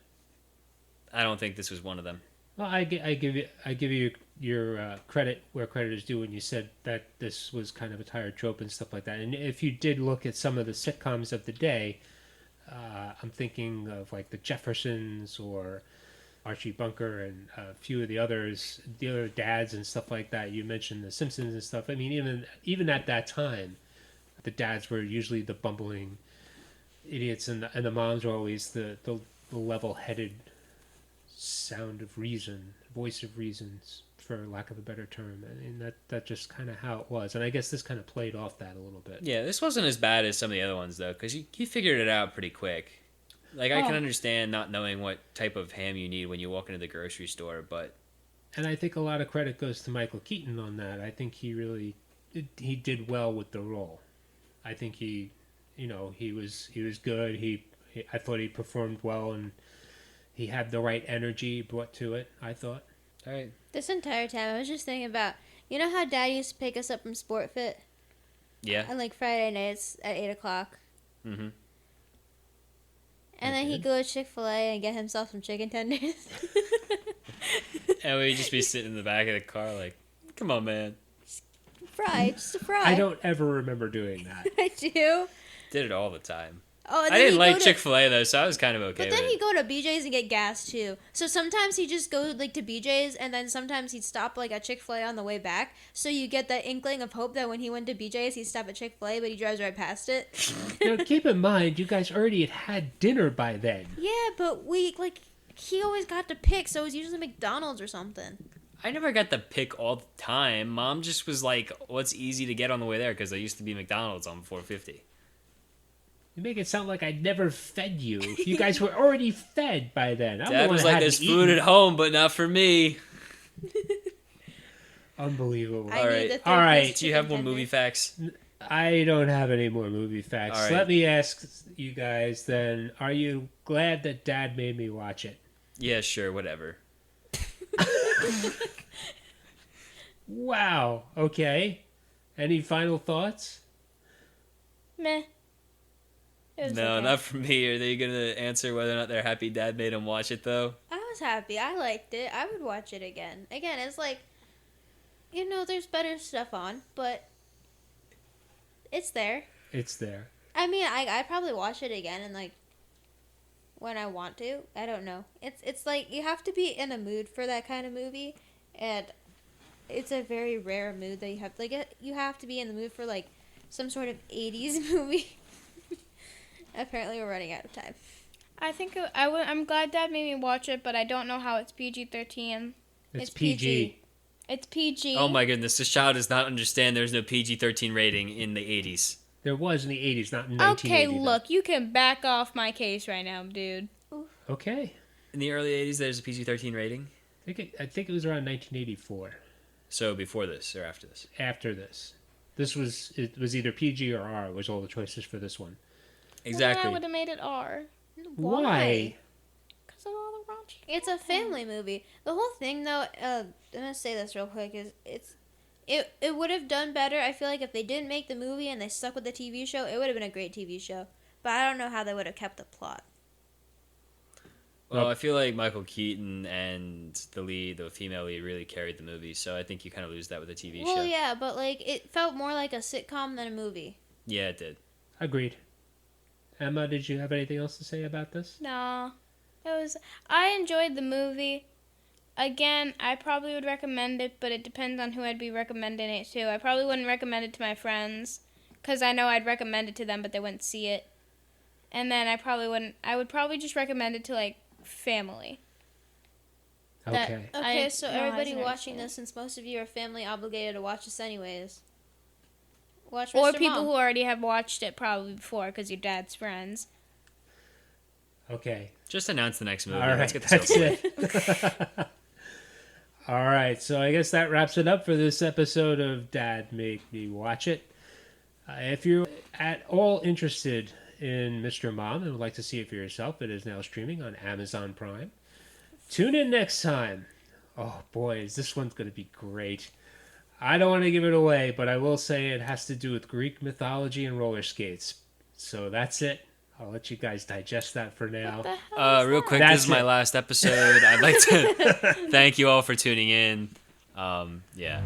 I don't think this was one of them. well, I give you your credit where credit is due when you said that this was kind of a tired trope and stuff like that. And if you did look at some of the sitcoms of the day, I'm thinking of like the Jeffersons or Archie Bunker and a few of the others, the other dads and stuff like that. You mentioned the Simpsons and stuff. I mean, even at that time, the dads were usually the bumbling idiots, and the moms were always the level-headed sound of reason, voice of reasons, for lack of a better term. I mean, that just kind of how it was, and I guess this kind of played off that a little bit. Yeah, this wasn't as bad as some of the other ones, though, because you figured it out pretty quick. Like, I can Oh. understand not knowing what type of ham you need when you walk into the grocery store, but And I think a lot of credit goes to Michael Keaton on that. I think he did well with the role. I think he was good. I thought he performed well, and he had the right energy brought to it, I thought. all right. This entire time, I was just thinking about, you know how Dad used to pick us up from Sport Fit Yeah. on like Friday nights at 8:00, Mm-hmm. and then he'd go to Chick-fil-A and get himself some chicken tenders. And we'd just be sitting in the back of the car like, come on, man. Fry, just a fry. I don't ever remember doing that. I do. Did it all the time. Oh, and I then didn't he'd like go to- Chick-fil-A, though, so I was kind of okay But with then it. he'd go to BJ's and get gas too. So sometimes he'd just go like to BJ's, and then sometimes he'd stop like at Chick-fil-A on the way back. So you get that inkling of hope that when he went to BJ's, he'd stop at Chick-fil-A, but he drives right past it. Now, keep in mind, you guys already had dinner by then. Yeah, but he always got to pick, so it was usually McDonald's or something. I never got the pick all the time. Mom just was like, what's easy to get on the way there? Because there used to be McDonald's on 450. You make it sound like I never fed you. You guys were already fed by then. I'm the Dad one was that like, hadn't there's food eaten. at home, but not for me. Unbelievable. I All need right. the All right. third-piece Do you have chicken more movie tender. facts? I don't have any more movie facts. All right. Let me ask you guys then, are you glad that Dad made me watch it? Yeah, sure, whatever. Wow. Okay. Any final thoughts? Meh. It was No, okay. not for me. Are they going to answer whether or not they're happy Dad made them watch it, though? I was happy. I liked it. I would watch it again. Again, it's like, there's better stuff on, but it's there. It's there. I mean, I'd probably watch it again and like when I want to. I don't know. It's like you have to be in a mood for that kind of movie, and it's a very rare mood that you have. Like you have to be in the mood for like some sort of 80s movie. Apparently, we're running out of time. I think I'm glad Dad made me watch it, but I don't know how it's PG-13. It's It's PG. It's PG. Oh my goodness, this child does not understand there's no PG-13 rating in the 80s. There was in the 80s, not in Okay, 1980. though. look, you can back off my case right now, dude. Okay. In the early 80s, there's a PG-13 rating? I think it was around 1984. So before this or after this? After this. It was either PG or R was all the choices for this one. Exactly. Well, I would have made it R. Why? Because of all the raunchy. It's a family movie. The whole thing, though, I'm gonna say this real quick, is it would have done better. I feel like if they didn't make the movie and they stuck with the TV show, it would have been a great TV show. But I don't know how they would have kept the plot. Well, I feel like Michael Keaton and the female lead, really carried the movie. So I think you kind of lose that with a TV show. Well, yeah, but like it felt more like a sitcom than a movie. Yeah, it did. Agreed. Emma, did you have anything else to say about this? No, I enjoyed the movie. Again, I probably would recommend it, but it depends on who I'd be recommending it to. I probably wouldn't recommend it to my friends, because I know I'd recommend it to them, but they wouldn't see it. And then I would probably just recommend it to, like, family. Okay. Okay, so no, everybody I watching understand. this, since most of you are family obligated to watch this anyways, watch Or Mr. people Mom. who already have watched it probably before, because your dad's friends. Okay. Just announce the next movie. All right. Let's get this That's over with. it. All right. So I guess that wraps it up for this episode of Dad Make Me Watch It. If you're at all interested in Mr. Mom and would like to see it for yourself, it is now streaming on Amazon Prime. Tune in next time. Oh, boys, this one's going to be great. I don't want to give it away, but I will say it has to do with Greek mythology and roller skates. So that's it. I'll let you guys digest that for now. What the hell is Real that? quick, That's this is my it. last episode. I'd like to thank you all for tuning in. Yeah.